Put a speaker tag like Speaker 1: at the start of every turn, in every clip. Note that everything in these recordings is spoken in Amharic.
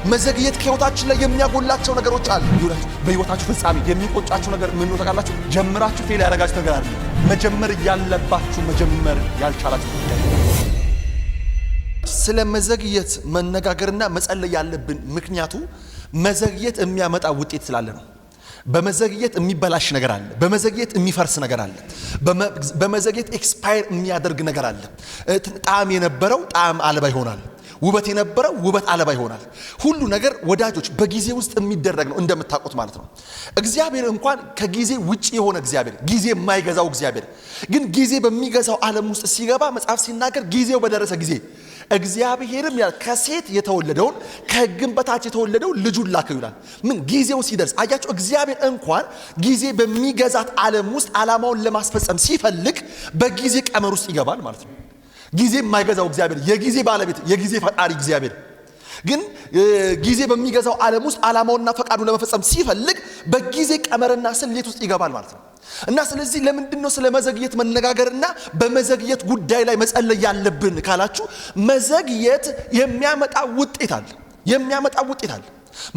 Speaker 1: መዘግየት ከህይወታችን ላይ የሚያጎላቸው ነገሮች አሉ። በህይወታችሁ ፍጻሜ የሚቆጫችሁ ነገር ምን ነው ታውቃላችሁ? ጀምራችሁ ፌል ያደረጋችሁ ነገር አለ። መጀመር ያለባችሁ መጀመር ያልቻላችሁ ጉዳይ። ስለ መዘግየት መነጋገርና መጸለይ ያለብን ምክንያቱ መዘግየት የሚያመጣ ውጤት ስላለ ነው። በመዘግየት የሚበላሽ ነገር አለ። በመዘግየት የሚፈርስ ነገር አለ። በመዘግየት ኤክስፓየር የሚያደርግ ነገር አለ። ጣዕም የነበረው ጣዕም አልባ ይሆናል። ውበት የነበረው ውበት አልባ ይሆናል። ሁሉ ነገር ወዳጆች በጊዜ ውስጥ የሚደረግ ነው እንደምታውቁት ማለት ነው። እግዚአብሔር እንኳን ከጊዜ ውጪ የሆነ እግዚአብሔር፣ ጊዜ የማይገዛው እግዚአብሔር ግን ጊዜ በሚገዛው ዓለም ውስጥ ሲገባ መጽሐፍ ሲናገር ጊዜው በደረሰ ጊዜ እግዚአብሔርም ከሴት የተወለደውን ከሕግም በታች የተወለደው ልጁን ላከው ይላል። ምን ጊዜው ሲደርስ አያችሁ። እግዚአብሔር እንኳን ጊዜ በሚገዛት ዓለም ውስጥ ዓላማውን ለማስፈጸም ሲፈልግ በጊዜ ቀመር ውስጥ ይገባል ማለት ነው። ጊዜ የማይገዛው እግዚአብሔር፣ የጊዜ ባለቤት፣ የጊዜ ፈጣሪ እግዚአብሔር ግን ጊዜ በሚገዛው ዓለም ውስጥ ዓላማውንና ፈቃዱን ለመፈጸም ሲፈልግ በጊዜ ቀመርና ስሌት ውስጥ ይገባል ማለት ነው። እና ስለዚህ ለምንድነው ስለ መዘግየት መነጋገርና በመዘግየት ጉዳይ ላይ መጸለይ ያለብን ካላችሁ፣ መዘግየት የሚያመጣ ውጤት አለ።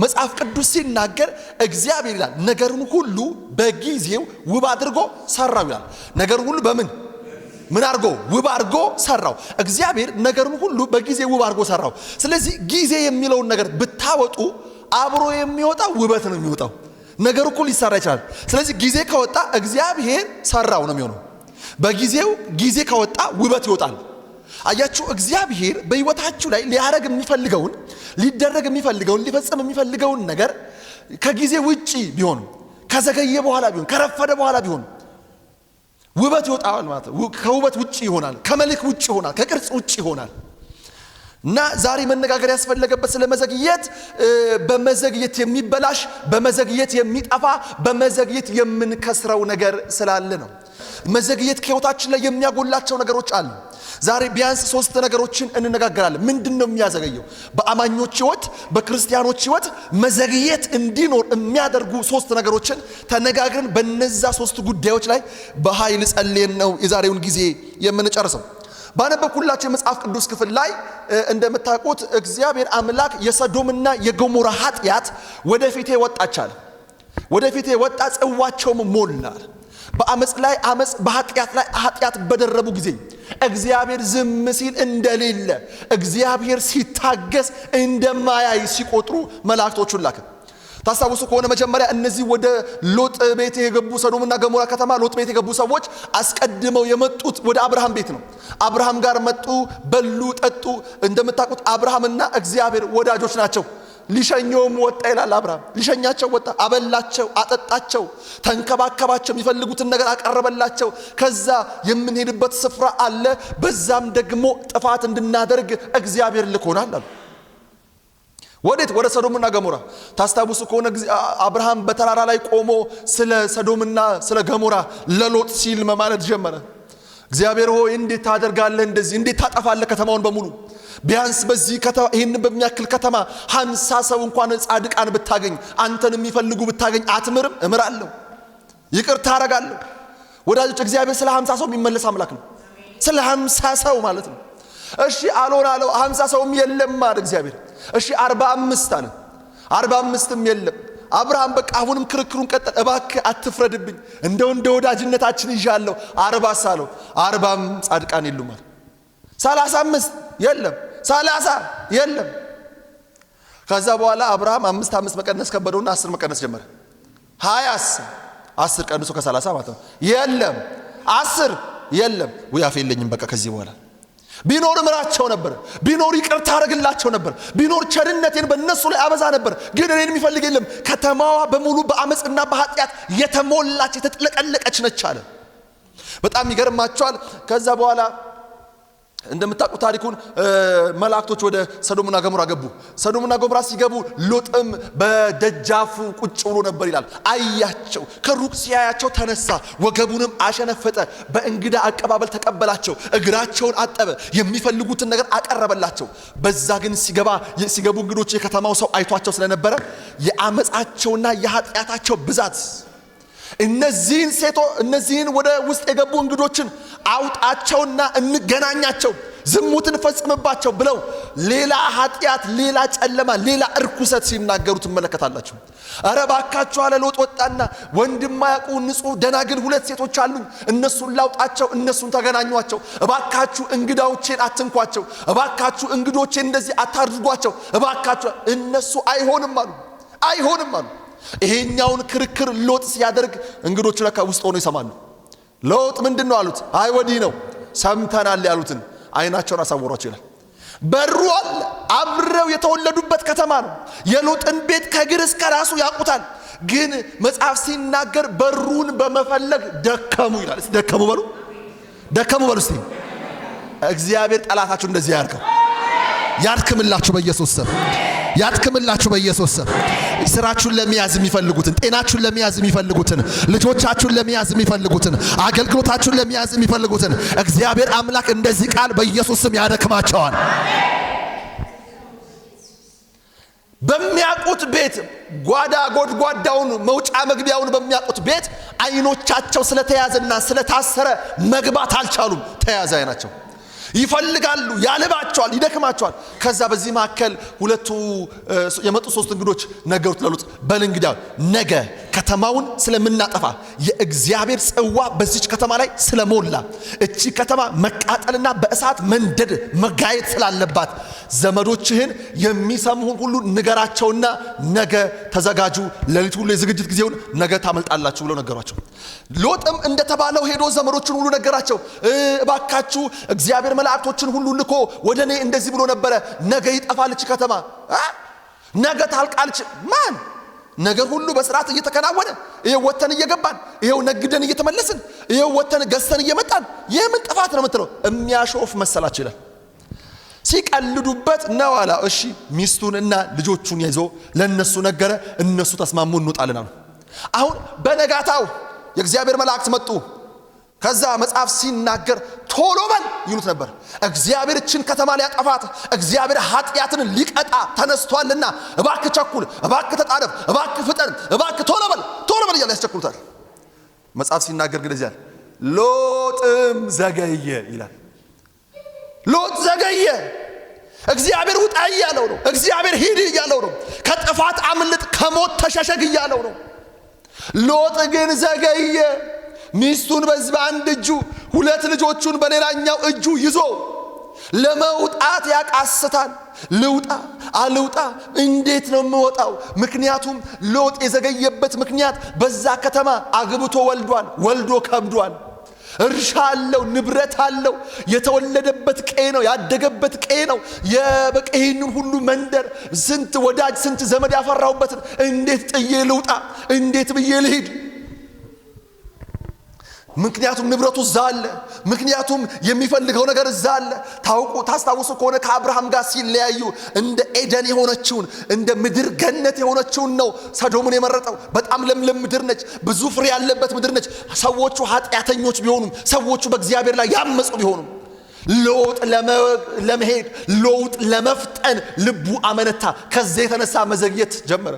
Speaker 1: መጽሐፍ ቅዱስ ሲናገር እግዚአብሔር ይላል ነገርን ሁሉ በጊዜው ውብ አድርጎ ሰራው ይላል። ነገርን ሁሉ ምን አድርጎ? ውብ አድርጎ ሰራው። እግዚአብሔር ነገርን ሁሉ በጊዜው ውብ አድርጎ ሰራው። ስለዚህ ጊዜ የሚለውን ነገር ብታወጡ አብሮ የሚወጣው ውበት ነው የሚወጣው። ነገር እኮ ሊሰራ ይችላል። ስለዚህ ጊዜ ከወጣ እግዚአብሔር ሰራው ነው የሚሆነው። በጊዜው ጊዜ ከወጣ ውበት ይወጣል። አያችሁ፣ እግዚአብሔር በህይወታችሁ ላይ ሊያረግ የሚፈልገውን፣ ሊደረግ የሚፈልገውን፣ ሊፈጽም የሚፈልገውን ነገር ከጊዜ ውጪ ቢሆን፣ ከዘገየ በኋላ ቢሆን፣ ከረፈደ በኋላ ቢሆን ውበት ይወጣል ማለት ነው። ከውበት ውጪ ይሆናል፣ ከመልክ ውጪ ይሆናል፣ ከቅርጽ ውጪ ይሆናል። እና ዛሬ መነጋገር ያስፈለገበት ስለ መዘግየት፣ በመዘግየት የሚበላሽ፣ በመዘግየት የሚጠፋ፣ በመዘግየት የምንከስረው ነገር ስላለ ነው። መዘግየት ከህይወታችን ላይ የሚያጎላቸው ነገሮች አሉ። ዛሬ ቢያንስ 3 ነገሮችን እንነጋገራለን። ምንድነው የሚያዘገየው? በአማኞች ህይወት፣ በክርስቲያኖች ህይወት መዘግየት እንዲኖር የሚያደርጉ 3 ነገሮችን ተነጋግረን በእነዛ 3 ጉዳዮች ላይ በኃይል ጸልየን ነው የዛሬውን ጊዜ የምንጨርሰው። ባነበብኩላችሁ የመጽሐፍ ቅዱስ ክፍል ላይ እንደምታውቁት እግዚአብሔር አምላክ የሰዶምና የገሞራ ኃጢአት ወደፊቴ ወጣቻል። ወደፊቴ ወጣ፣ ጽዋቸውም ሞላል። በአመጽ ላይ አመጽ፣ በኃጢአት ላይ ኃጢአት በደረቡ ጊዜ እግዚአብሔር ዝም ሲል እንደሌለ፣ እግዚአብሔር ሲታገስ እንደማያይ ሲቆጥሩ መላእክቶቹን ላከ። ታስታውሱ ከሆነ መጀመሪያ እነዚህ ወደ ሎጥ ቤት የገቡ ሰዶምና ገሞራ ከተማ ሎጥ ቤት የገቡ ሰዎች አስቀድመው የመጡት ወደ አብርሃም ቤት ነው። አብርሃም ጋር መጡ፣ በሉ፣ ጠጡ። እንደምታውቁት አብርሃምና እግዚአብሔር ወዳጆች ናቸው። ሊሸኘውም ወጣ ይላል። አብርሃም ሊሸኛቸው ወጣ። አበላቸው፣ አጠጣቸው፣ ተንከባከባቸው፣ የሚፈልጉትን ነገር አቀረበላቸው። ከዛ የምንሄድበት ስፍራ አለ፣ በዛም ደግሞ ጥፋት እንድናደርግ እግዚአብሔር ልኮናል አሉ። ወዴት? ወደ ሰዶምና ገሞራ። ታስታውሱ ከሆነ አብርሃም በተራራ ላይ ቆሞ ስለ ሰዶምና ስለ ገሞራ ለሎጥ ሲል ማለት ጀመረ። እግዚአብሔር ሆይ እንዴት ታደርጋለህ? እንደዚህ እንዴት ታጠፋለህ ከተማውን በሙሉ? ቢያንስ በዚህ ከተማ ይሄን በሚያክል ከተማ 50 ሰው እንኳን ጻድቃን ብታገኝ፣ አንተን የሚፈልጉ ብታገኝ አትምርም? እምራለሁ፣ ይቅርታ አደርጋለሁ። ወዳጆች፣ እግዚአብሔር ስለ 50 ሰው የሚመለስ አምላክ ነው። ስለ 50 ሰው ማለት ነው። እሺ አልሆን አለው። 50 ሰውም የለም ማለት እግዚአብሔር። እሺ 45 አለ። 45ም የለም። አብርሃም በቃ አሁንም ክርክሩን ቀጠለ። እባክህ አትፍረድብኝ፣ እንደ ወዳጅነታችን ይዣለሁ። 40 ሳለው 40ም ጻድቃን የሉም ማለት። 35 የለም፣ 30 የለም። ከዛ በኋላ አብርሃም 5 መቀነስ ከበደውና 10 መቀነስ ጀመረ። 10 ቀንሶ ከ30 ማለት ነው። የለም 10 የለም። ወይ አፍ የለኝም በቃ ከዚህ በኋላ ቢኖር ምራቸው ነበር፣ ቢኖር ይቅርታ አደርግላቸው ነበር፣ ቢኖር ቸርነቴን በእነሱ ላይ አበዛ ነበር። ግን እኔን የሚፈልግ የለም። ከተማዋ በሙሉ በአመጽና በኃጢአት የተሞላች የተጥለቀለቀች ነች አለ። በጣም ይገርማቸዋል። ከዛ በኋላ እንደምታውቁ ታሪኩን መላእክቶች ወደ ሰዶምና ገሞራ ገቡ። ሰዶምና ገሞራ ሲገቡ ሎጥም በደጃፉ ቁጭ ብሎ ነበር ይላል። አያቸው፣ ከሩቅ ሲያያቸው ተነሳ፣ ወገቡንም አሸነፈጠ፣ በእንግዳ አቀባበል ተቀበላቸው፣ እግራቸውን አጠበ፣ የሚፈልጉትን ነገር አቀረበላቸው። በዛ ግን ሲገቡ እንግዶች የከተማው ሰው አይቷቸው ስለነበረ የአመጻቸውና የኃጢአታቸው ብዛት እነዚህን ወደ ውስጥ የገቡ እንግዶችን አውጣቸውና እንገናኛቸው ዝሙትን ፈጽምባቸው ብለው ሌላ ኃጢአት ሌላ ጨለማ ሌላ እርኩሰት ሲናገሩ ትመለከታላችሁ። አረ ባካችሁ አለ ሎጥ ወጣና ወንድም ማያውቁ ንጹህ ደናግል ሁለት ሴቶች አሉኝ እነሱን ላውጣቸው እነሱን ተገናኟቸው እባካችሁ እንግዳዎቼን አትንኳቸው እባካችሁ እንግዶቼን እንደዚህ አታድርጓቸው እባካችሁ እነሱ አይሆንም አሉ። ይሄኛውን ክርክር ሎጥ ሲያደርግ እንግዶቹ ለካ ውስጥ ሆነው ይሰማሉ። ሎጥ ምንድነው አሉት? አይ ወዲህ ነው ሰምተናል ያሉትን አይናቸውን አሳወሯቸው ይላል። በሩ አለ አብረው የተወለዱበት ከተማ ነው። የሎጥን ቤት ከግር እስከ ራሱ ያውቁታል። ግን መጽሐፍ ሲናገር በሩን በመፈለግ ደከሙ ይላል። እስቲ ደከሙ በሉ እስቲ። እግዚአብሔር ጠላታችሁ እንደዚህ ያድክምላችሁ በኢየሱስ ስም ያድክምላችሁ በኢየሱስ ስም። ስራችሁን ለመያዝ የሚፈልጉትን ጤናችሁን ለመያዝ የሚፈልጉትን ልጆቻችሁን ለመያዝ የሚፈልጉትን አገልግሎታችሁን ለመያዝ የሚፈልጉትን እግዚአብሔር አምላክ እንደዚህ ቃል በኢየሱስ ስም ያደክማቸዋል። በሚያቁት ቤት ጓዳ ጎድጓዳውን መውጫ መግቢያውን በሚያቁት ቤት አይኖቻቸው ስለተያዘና ስለታሰረ መግባት አልቻሉም። ተያዘ አይናቸው ይፈልጋሉ ያለባቸዋል ይደክማቸዋል። ከዛ በዚህ መካከል ሁለቱ የመጡ ሶስት እንግዶች ነገሩት ለሎጥ በል እንግዲህ ነገ ከተማውን ስለምናጠፋ የእግዚአብሔር ጽዋ በዚች ከተማ ላይ ስለሞላ እቺ ከተማ መቃጠልና በእሳት መንደድ መጋየት ስላለባት ዘመዶችህን የሚሰሙን ሁሉ ንገራቸውና ነገ ተዘጋጁ ለሊት ሁሉ የዝግጅት ጊዜውን ነገ ታመልጣላችሁ ብለው ነገሯቸው። ሎጥም እንደተባለው ሄዶ ዘመዶቹን ሁሉ ነገራቸው። እባካችሁ እግዚአብሔር መላእክቶችን ሁሉ ልኮ ወደኔ እንደዚህ ብሎ ነበረ ነገ ይጠፋልች ከተማ ነገ ታልቃልች ማን ነገር ሁሉ በስርዓት እየተከናወነ ይሄው ወተን እየገባን ይሄው ነግደን እየተመለስን ይሄው ወተን ገዝተን እየመጣን የምን ጥፋት ነው የምትለው የሚያሾፍ መሰላችሁ ይላል። ሲቀልዱበት ነው አላ እሺ ሚስቱንና ልጆቹን ይዞ ለነሱ ነገረ እነሱ ተስማሙ እንወጣለን አሉ። አሁን በነጋታው የእግዚአብሔር መላእክት መጡ። ከዛ መጽሐፍ ሲናገር ቶሎ በል ይሉት ነበር። እግዚአብሔር እችን ከተማ ሊያጠፋት እግዚአብሔር ኃጢአትን ሊቀጣ ተነስቷልና እባክህ ቸኩል እባክህ ተጣደፍ እባክህ ፍጠን እባክህ ቶሎ በል እያለ ያስቸኩሉታል። መጽሐፍ ሲናገር ግን እዚያ ሎጥም ዘገየ ይላል። ሎጥ ዘገየ። እግዚአብሔር ውጣ እያለው ነው። እግዚአብሔር ሂድ እያለው ነው። ከጥፋት አምልጥ ከሞት ተሸሸግ እያለው ነው። ሎጥ ግን ዘገየ። ሚስቱን በአንድ እጁ ሁለት ልጆቹን በሌላኛው እጁ ይዞ ለመውጣት ያቃስታል። ልውጣ አልውጣ እንዴት ነው የምወጣው? ምክንያቱም ሎጥ የዘገየበት ምክንያት በዛ ከተማ አግብቶ ወልዶ ከብዷል። እርሻ አለው ንብረት አለው የተወለደበት ቀይ ነው ያደገበት ቀይ ነው። የበቀይን ሁሉ መንደር ስንት ወዳጅ ስንት ዘመድ ያፈራውበት እንዴት ጥዬ ልውጣ? እንዴት ብዬ ልሂድ? ምክንያቱም ንብረቱ ዛለ ምክንያቱም የሚፈልገው ነገር ዛለ። ታስታውሱ ከሆነ ከአብርሃም ጋር ሲለያዩ እንደ ኤደን የሆነችውን እንደ ምድር ገነት የሆነችውን ነው ሰዶምን የመረጠው። በጣም ለምለም ምድር ነች። ብዙ ፍሬ ያለበት ምድር ነች። ሰዎቹ ኃጢአተኞች ቢሆኑም ሰዎቹ በእግዚአብሔር ላይ ያመጹ ቢሆኑም ሎጥ ለመሄድ ሎጥ ለመፍጠን ልቡ አመነታ። ከዚህ የተነሳ መዘግየት ጀመረ።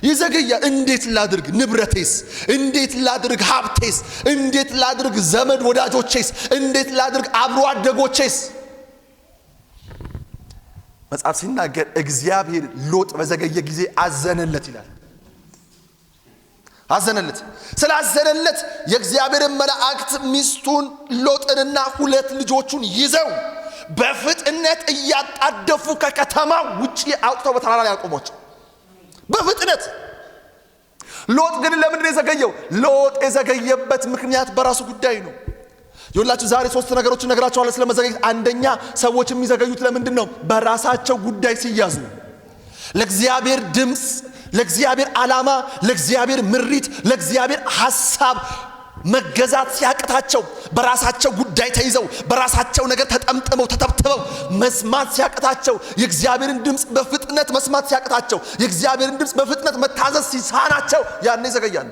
Speaker 1: ይዘገያል። እንዴት ላድርግ? ንብረቴስ እንዴት ላድርግ? ሀብቴስ እንዴት ላድርግ? ዘመድ ወዳጆቼስ እንዴት ላድርግ? አብሮ አደጎቼስ? መጽሐፍ ሲናገር እግዚአብሔር ሎጥ በዘገየ ጊዜ አዘነለት ይላል። አዘነለት። ስላዘነለት የእግዚአብሔር መላእክት ሚስቱን ሎጥንና ሁለት ልጆቹን ይዘው በፍጥነት እያጣደፉ ከከተማ ውጪ አውጥተው በተራራ ላይ ያቆሟቸው በፍጥነት። ሎጥ ግን ለምን የዘገየው? ሎጥ የዘገየበት ምክንያት በራሱ ጉዳይ ነው። ይኸውላችሁ ዛሬ ሶስት ነገሮችን ነግራችኋለሁ ስለመዘገየት። አንደኛ ሰዎች የሚዘገዩት ለምንድን ነው? በራሳቸው ጉዳይ ሲያዙ፣ ለእግዚአብሔር ድምፅ፣ ለእግዚአብሔር ዓላማ፣ ለእግዚአብሔር ምሪት፣ ለእግዚአብሔር ሐሳብ መገዛት ሲያቅታቸው፣ በራሳቸው ጉዳይ ተይዘው በራሳቸው ነገር ተጠምጥመው ተተብትበው መስማት ሲያቅታቸው፣ የእግዚአብሔርን ድምፅ በፍጥነት መስማት ሲያቅታቸው፣ የእግዚአብሔርን ድምፅ በፍጥነት መታዘዝ ሲሳናቸው ያኔ ይዘገያሉ።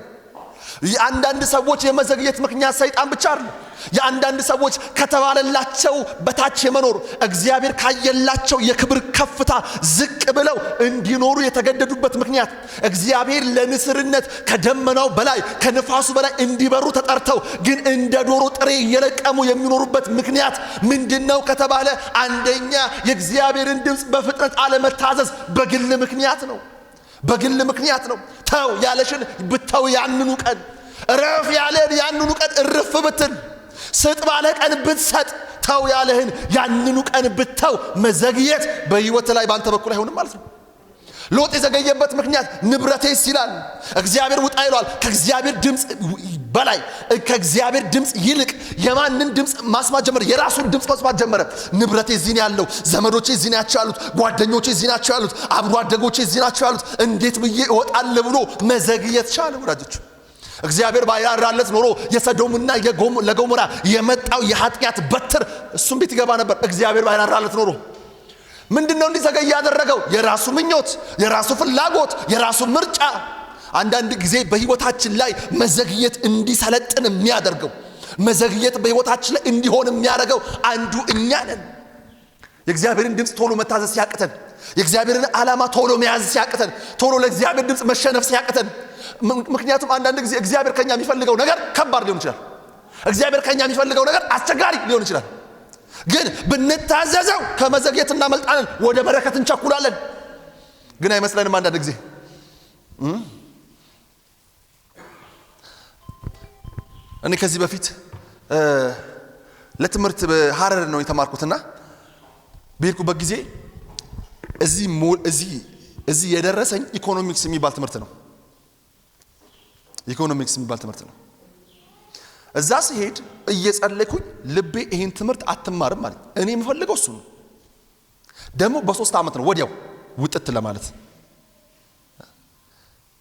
Speaker 1: የአንዳንድ ሰዎች የመዘግየት ምክንያት ሰይጣን ብቻ አይደለም። የአንዳንድ ሰዎች ከተባለላቸው በታች የመኖር እግዚአብሔር ካየላቸው የክብር ከፍታ ዝቅ ብለው እንዲኖሩ የተገደዱበት ምክንያት እግዚአብሔር ለንስርነት ከደመናው በላይ ከነፋሱ በላይ እንዲበሩ ተጠርተው ግን እንደ ዶሮ ጥሬ እየለቀሙ የሚኖሩበት ምክንያት ምንድነው ከተባለ አንደኛ የእግዚአብሔርን ድምፅ በፍጥነት አለመታዘዝ በግል ምክንያት ነው። በግል ምክንያት ነው። ተው ያለሽን ብተው ያንኑ ቀን፣ እረፍ ያለን ያንኑ ቀን እርፍ ብትል፣ ስጥ ባለ ቀን ብትሰጥ፣ ተው ያለህን ያንኑ ቀን ብተው መዘግየት በህይወት ላይ ባንተ በኩል አይሆንም ማለት ነው። ሎጥ የዘገየበት ምክንያት ንብረቴስ ይላል። እግዚአብሔር ውጣ ይሏል። ከእግዚአብሔር ድምፅ በላይ ከእግዚአብሔር ድምፅ ይልቅ የማንን ድምፅ ማስማት ጀመረ? የራሱን ድምፅ መስማት ጀመረ። ንብረቴ እዚህ ነው ያለው፣ ዘመዶቼ እዚህ ናቸው ያሉት፣ ጓደኞቼ እዚህ ናቸው ያሉት፣ አብሮ አደጎቼ እዚህ ናቸው ያሉት፣ እንዴት ብዬ እወጣለሁ ብሎ መዘግየት ቻለ። ወዳጆች እግዚአብሔር ባያራለት ኖሮ የሰዶምና ለገሞራ የመጣው የኃጢአት በትር እሱም ቤት ይገባ ነበር። እግዚአብሔር ባያራለት ኖሮ ምንድነው እንዲዘገይ ያደረገው? የራሱ ምኞት፣ የራሱ ፍላጎት፣ የራሱ ምርጫ። አንዳንድ ጊዜ በህይወታችን ላይ መዘግየት እንዲሰለጥን የሚያደርገው መዘግየት በህይወታችን ላይ እንዲሆን የሚያደርገው አንዱ እኛ ነን። የእግዚአብሔርን ድምፅ ቶሎ መታዘዝ ሲያቅተን፣ የእግዚአብሔርን ዓላማ ቶሎ መያዝ ሲያቅተን፣ ቶሎ ለእግዚአብሔር ድምፅ መሸነፍ ሲያቅተን። ምክንያቱም አንዳንድ ጊዜ እግዚአብሔር ከኛ የሚፈልገው ነገር ከባድ ሊሆን ይችላል። እግዚአብሔር ከኛ የሚፈልገው ነገር አስቸጋሪ ሊሆን ይችላል። ግን ብንታዘዘው ከመዘግየት እናመልጣለን፣ ወደ በረከት እንቸኩላለን። ግን አይመስለንም አንዳንድ ጊዜ። እኔ ከዚህ በፊት ለትምህርት በሐረር ነው የተማርኩትና በሄድኩበት ጊዜ እዚህ የደረሰኝ ኢኮኖሚክስ የሚባል ትምህርት ነው። ኢኮኖሚክስ የሚባል ትምህርት ነው። እዛ ሲሄድ እየጸለይኩኝ ልቤ ይሄን ትምህርት አትማርም ማለት እኔ የምፈልገው እሱ ነው። ደግሞ በ3 ዓመት ነው ወዲያው ውጥት ለማለት።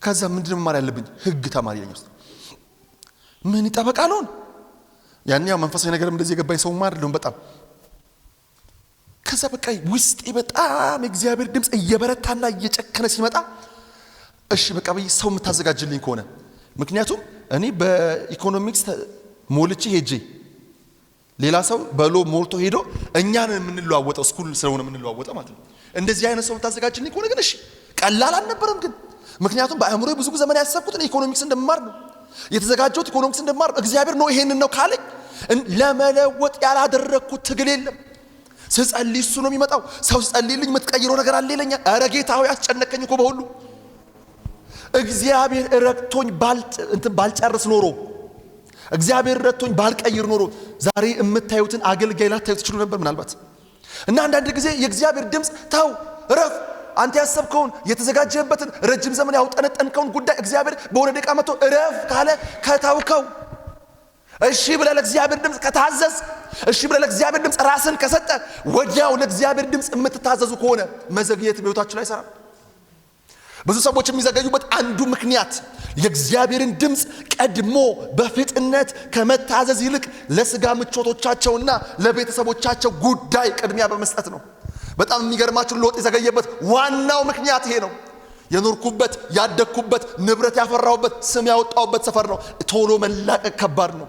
Speaker 1: ከዛ ምንድነው መማር ያለብኝ? ህግ ተማሪ ነኝ ውስጥ ምን ይጠበቃል ነው ያንኛው መንፈሳዊ ነገርም እንደዚህ የገባኝ ሰው ማር አይደለም በጣም። ከዛ በቃ ውስጤ በጣም እግዚአብሔር ድምፅ እየበረታና እየጨከነ ሲመጣ እሺ በቃ ሰው የምታዘጋጅልኝ ከሆነ ምክንያቱም እኔ በኢኮኖሚክስ ሞልቼ ሄጄ ሌላ ሰው በሎ ሞልቶ ሄዶ እኛን የምንለዋወጠው ስኩል ስለሆነ የምንለዋወጠው ማለት ነው። እንደዚህ አይነት ሰው የምታዘጋጅልኝ ከሆነ ግን እሺ ቀላል አልነበረም። ግን ምክንያቱም በአእምሮዬ ብዙ ዘመን ያሰብኩት ኢኮኖሚክስ እንደማር ነው የተዘጋጀሁት። ኢኮኖሚክስ እንደማር እግዚአብሔር ነው ይሄንን ነው ካለኝ ለመለወጥ ያላደረኩት ትግል የለም። ስጸልይ እሱ ነው የሚመጣው። ሰው ሲጸልይልኝ የምትቀይረው ነገር አለ ይለኛል። ኧረ ጌታ ሆይ አስጨነቀኝ እኮ በሁሉ። እግዚአብሔር ረድቶኝ ባልጨርስ ኖሮ፣ እግዚአብሔር ረድቶኝ ባልቀይር ኖሮ ዛሬ የምታዩትን አገልጋይ ላታዩ ትችሉ ነበር ምናልባት። እና አንዳንድ ጊዜ የእግዚአብሔር ድምፅ ተው፣ ረፍ፣ አንተ ያሰብከውን የተዘጋጀህበትን ረጅም ዘመን ያውጠነጠንከውን ጉዳይ እግዚአብሔር በሆነ ደቂቃ መጥቶ ረፍ ካለ ከተውከው፣ እሺ ብለህ ለእግዚአብሔር ድምፅ ከታዘዝ፣ እሺ ብለህ ለእግዚአብሔር ድምፅ ራስን ከሰጠ፣ ወዲያው ለእግዚአብሔር ድምፅ የምትታዘዙ ከሆነ መዘግየት በሕይወታችሁ ላይ አይሰራም። ብዙ ሰዎች የሚዘገዩበት አንዱ ምክንያት የእግዚአብሔርን ድምፅ ቀድሞ በፍጥነት ከመታዘዝ ይልቅ ለስጋ ምቾቶቻቸውና ለቤተሰቦቻቸው ጉዳይ ቅድሚያ በመስጠት ነው። በጣም የሚገርማችሁ ሎጥ የዘገየበት ዋናው ምክንያት ይሄ ነው። የኖርኩበት ያደግኩበት ንብረት ያፈራሁበት ስም ያወጣሁበት ሰፈር ነው። ቶሎ መላቀቅ ከባድ ነው።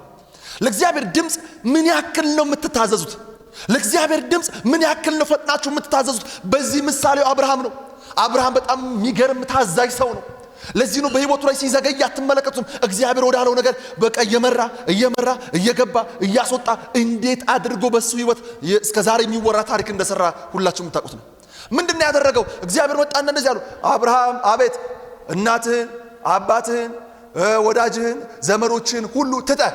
Speaker 1: ለእግዚአብሔር ድምፅ ምን ያክል ነው የምትታዘዙት? ለእግዚአብሔር ድምፅ ምን ያክል ነው ፈጥናችሁ የምትታዘዙት? በዚህ ምሳሌው አብርሃም ነው። አብርሃም በጣም የሚገርም ታዛዥ ሰው ነው። ለዚህ ነው በህይወቱ ላይ ሲዘገይ አትመለከቱም። እግዚአብሔር ወዳለው ነገር በቃ እየመራ እየገባ እያስወጣ እንዴት አድርጎ በሱ ህይወት እስከዛሬ የሚወራ ታሪክ እንደሰራ ሁላችሁም የምታውቁት ነው። ምንድነው ያደረገው? እግዚአብሔር መጣና እንደዚህ አለው፣ አብርሃም አቤት፣ እናትህን አባትህን ወዳጅህን ዘመዶችን ሁሉ ትተህ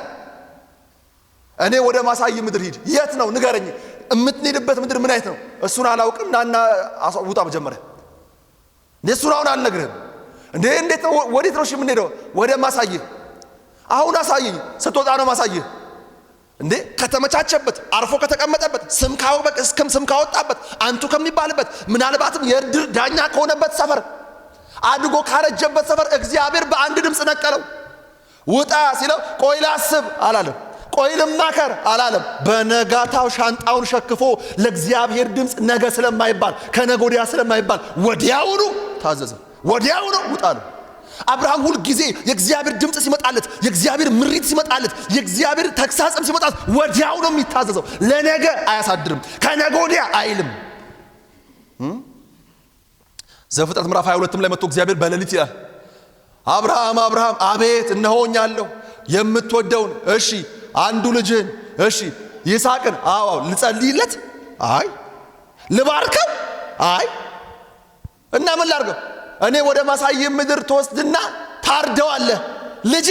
Speaker 1: እኔ ወደ ማሳይ ምድር ሂድ። የት ነው ንገረኝ፣ የምትሄድበት ምድር ምን አይነት ነው? እሱን አላውቅም፣ ናና ውጣ መጀመሪያ። እሱን አሁን አልነግርህም። እንዴት ነው ወዴት ነው የምንሄደው? ወደ ማሳይህ። አሁን አሳይኝ፣ ስትወጣ ነው ማሳይህ። ከተመቻቸበት አርፎ ከተቀመጠበት ስም ካወጣበት አንቱ ከሚባልበት ምናልባትም የእድር ዳኛ ከሆነበት ሰፈር አድጎ ካረጀበት ሰፈር እግዚአብሔር በአንድ ድምፅ ነቀለው። ውጣ ሲለው ቆይ ላስብ አላለም። ቆይ ልማከር አላለም። በነጋታው ሻንጣውን ሸክፎ ለእግዚአብሔር ድምፅ ነገ ስለማይባል ከነገ ወዲያ ስለማይባል ወዲያውኑ ታዘዘ። ወዲያውኑ ውጣ ነው። አብርሃም ሁሉ ጊዜ የእግዚአብሔር ድምጽ ሲመጣለት የእግዚአብሔር ምሪት ሲመጣለት የእግዚአብሔር ተግሳጽም ሲመጣለት ወዲያው ነው የሚታዘዘው ለነገ አያሳድርም ከነገ ወዲያ አይልም ዘፍጥረት ምዕራፍ 22 ላይ መጥቶ እግዚአብሔር በሌሊት ይላል አብርሃም አብርሃም አቤት እነሆኛለሁ የምትወደውን እሺ አንዱ ልጅህን እሺ ይስሐቅን አዎ ልጸልይለት አይ ልባርከው አይ እና ምን ላድርገው እኔ ወደ ማሳይ ምድር ተወስድና ታርደዋለህ ልጄ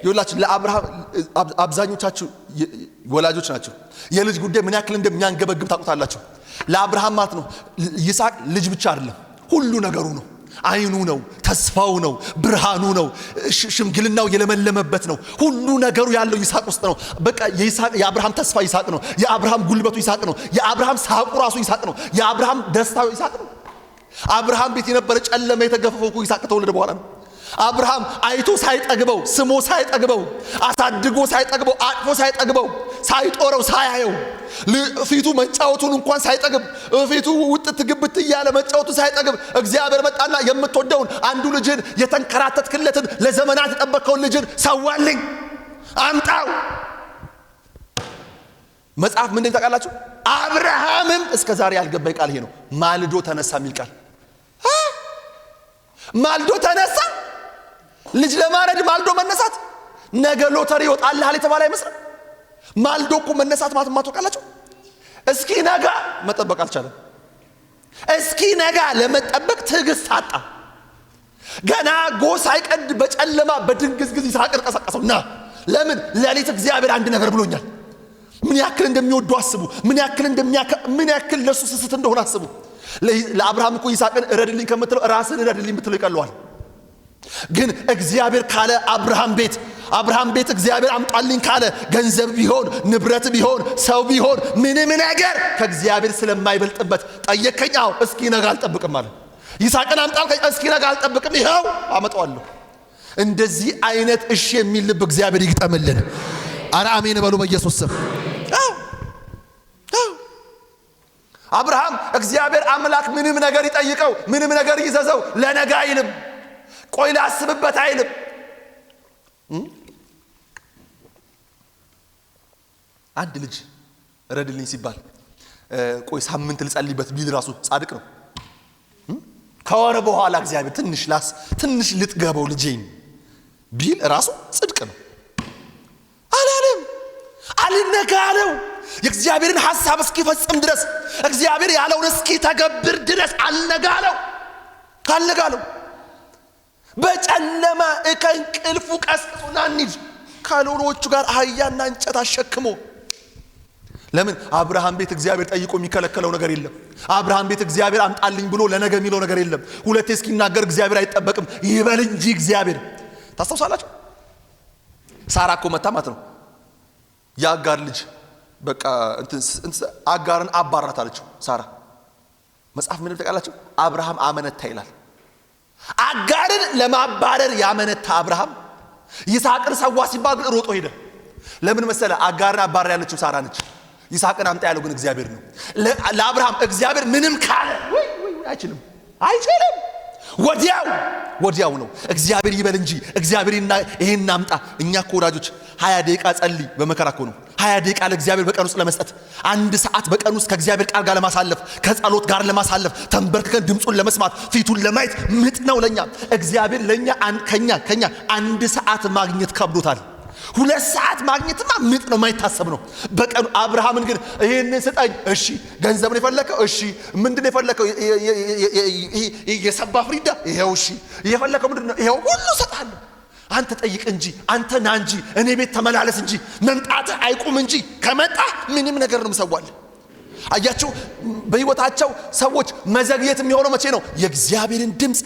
Speaker 1: ይውላችሁ ለአብርሃም አብዛኞቻችሁ ወላጆች ናቸው የልጅ ጉዳይ ምን ያክል እንደሚያንገበግብ ታውቁታላችሁ ለአብርሃም ማለት ነው ይስሐቅ ልጅ ብቻ አይደለም ሁሉ ነገሩ ነው አይኑ ነው ተስፋው ነው ብርሃኑ ነው ሽምግልናው የለመለመበት ነው ሁሉ ነገሩ ያለው ይስሐቅ ውስጥ ነው በቃ የይስሐቅ የአብርሃም ተስፋ ይስሐቅ ነው የአብርሃም ጉልበቱ ይስሐቅ ነው የአብርሃም ሳቁ ራሱ ይስሐቅ ነው የአብርሃም ደስታው ይስሐቅ ነው አብርሃም ቤት የነበረ ጨለማ የተገፈፈው ይስሐቅ ተወለደ በኋላ ነው አብርሃም አይቶ ሳይጠግበው ስሞ ሳይጠግበው አሳድጎ ሳይጠግበው አጥፎ ሳይጠግበው ሳይጦረው ሳያየው ፊቱ መጫወቱን እንኳን ሳይጠግብ ፊቱ ውጥት ግብት ይያለ መጫወቱ ሳይጠግብ እግዚአብሔር መጣና የምትወደውን አንዱ ልጅን የተንከራተትክለትን ለዘመናት ተጠበቀውን ልጅን ሰዋልኝ አምጣው መጽሐፍ ምን እንደታውቃላችሁ አብርሃምም እስከዛሬ ያልገባኝ ቃል ይሄ ነው ማልዶ ተነሳ የሚል ቃል ማልዶ ተነሳ ልጅ ለማረድ ማልዶ መነሳት ነገ ሎተሪ ይወጣልሃል የተባለ አይመስልም ማልዶ እኮ መነሳት ማለት ማጥቃላችሁ እስኪ ነገ መጠበቅ አልቻለም እስኪ ነገ ለመጠበቅ ትዕግስት አጣ ገና ጎሳ አይቀድ በጨለማ በድንግዝግዝ ይስሐቅ ቀሰቀሰውና ለምን ለሊት እግዚአብሔር አንድ ነገር ብሎኛል ምን ያክል እንደሚወዱ አስቡ ምን ያክል ለሱ ስስት እንደሆነ አስቡ ለአብርሃም እኮ ይስሐቅን እረድልኝ ከምትለው ራስን እረድልኝ ብትለው ይቀለዋል ግን እግዚአብሔር ካለ አብርሃም ቤት እግዚአብሔር አምጣልኝ ካለ ገንዘብ ቢሆን ንብረት ቢሆን ሰው ቢሆን ምንም ነገር ከእግዚአብሔር ስለማይበልጥበት ጠየቀኛው እስኪ ነገ አልጠብቅም አለ ይስሐቅን አምጣልኝ እስኪ ነገ አልጠብቅም ይሄው አመጣዋለሁ እንደዚህ አይነት እሺ የሚል ልብ እግዚአብሔር ይግጠምልን አረ አሜን በሉ በኢየሱስ ስም አብርሃም እግዚአብሔር አምላክ ምንም ነገር ይጠይቀው ምንም ነገር ይዘዘው ለነገ አይልም ቆይ ላስብበት አይልም አንድ ልጅ ረድልኝ ሲባል ቆይ ሳምንት ልጸልይበት ቢል ራሱ ጻድቅ ነው ከወረ በኋላ እግዚአብሔር ትንሽ ልትገበው ልጄን ቢል ራሱ ጽድቅ ነው አላለም አልነጋለው የእግዚአብሔርን ሐሳብ እስኪፈጽም ድረስ እግዚአብሔር ያለውን እስኪተገብር ድረስ አልነጋለው በጨለማ ከእንቅልፉ ቀስቅሶና እንሂድ ካሎሮቹ ጋር አህያና እንጨት አሸክሞ ለምን አብርሃም ቤት እግዚአብሔር ጠይቆ የሚከለከለው ነገር የለም አብርሃም ቤት እግዚአብሔር አምጣልኝ ብሎ ለነገ የሚለው ነገር የለም ሁለቴ እስኪናገር እግዚአብሔር አይጠበቅም ይበል እንጂ እግዚአብሔር ታስተውሳላችሁ ሳራ እኮ መታ ማለት ነው ያጋር ልጅ በቃ አጋርን አባራት አለችው ሳራ መጽሐፍ ምን ተቃላችሁ አብርሃም አመነታ ይላል አጋርን ለማባረር ያመነታ አብርሃም ይስሐቅን ሰዋ ሲባል ሮጦ ሄደ ለምን መሰለ አጋርን አባረር ያለችው ሳራ ነች ይስሐቅን አምጣ ያለው ግን እግዚአብሔር ነው ለአብርሃም እግዚአብሔር ምንም ካለ ወይ አይችልም ወዲያው ነው እግዚአብሔር ይበል እንጂ እግዚአብሔርና ይሄን አምጣ እኛ እኮ ወዳጆች 20 ደቂቃ ጸልይ በመከራ እኮ ነው 20 ደቂቃ ለእግዚአብሔር በቀን ውስጥ ለመስጠት አንድ ሰዓት በቀን ውስጥ ከእግዚአብሔር ቃል ጋር ለማሳለፍ ከጸሎት ጋር ለማሳለፍ ተንበርክከን ድምጹን ለመስማት ፊቱን ለማየት ምጥ ነው ለኛ እግዚአብሔር ለኛ ከኛ አንድ ሰዓት ማግኘት ከብዶታል 2 ሰዓት ማግኘትማ ምጥ ነው ማይታሰብ ነው በቀን አብርሃምን ግን ይሄንን ስጠኝ እሺ ገንዘብን የፈለከው እሺ ምንድነው የፈለከው የሰባ ፍሪዳ ይሄው እሺ የፈለከው ምንድነው ይሄው ሁሉ ሰጣለሁ አንተ ጠይቅ እንጂ አንተ ና እንጂ እኔ ቤት ተመላለስ እንጂ መምጣት አይቁም እንጂ ከመጣ ምንም ነገር ነው መሰዋል አያችሁ በህይወታቸው ሰዎች መዘግየት የሚሆነው መቼ ነው የእግዚአብሔርን ድምጽ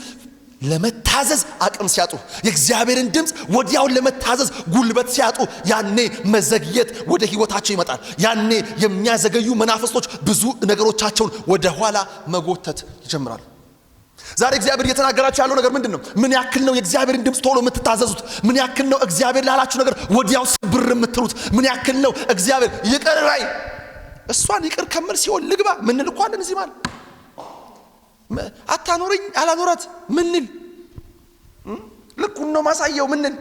Speaker 1: ለመታዘዝ አቅም ሲያጡ የእግዚአብሔርን ድምጽ ወዲያው ለመታዘዝ ጉልበት ሲያጡ ያኔ መዘግየት ወደ ህይወታቸው ይመጣል ያኔ የሚያዘገዩ መናፍስቶች ብዙ ነገሮቻቸውን ወደ ኋላ መጎተት ይጀምራሉ ዛሬ እግዚአብሔር እየተናገራችሁ ያለው ነገር ምንድነው ምን ያክል ነው የእግዚአብሔርን ድምጽ ቶሎ የምትታዘዙት ምን ያክል ነው እግዚአብሔር ላላችሁ ነገር ወዲያው ስብር የምትሉት ምን ያክል ነው እግዚአብሔር ይቅር ባይ እሷን ይቅር ከመል ሲሆን ልግባ ምን ልኳለን እዚህ ማለት አታኖረኝ አላኖራት ምንል ልኩን ነው ማሳየው። ምንን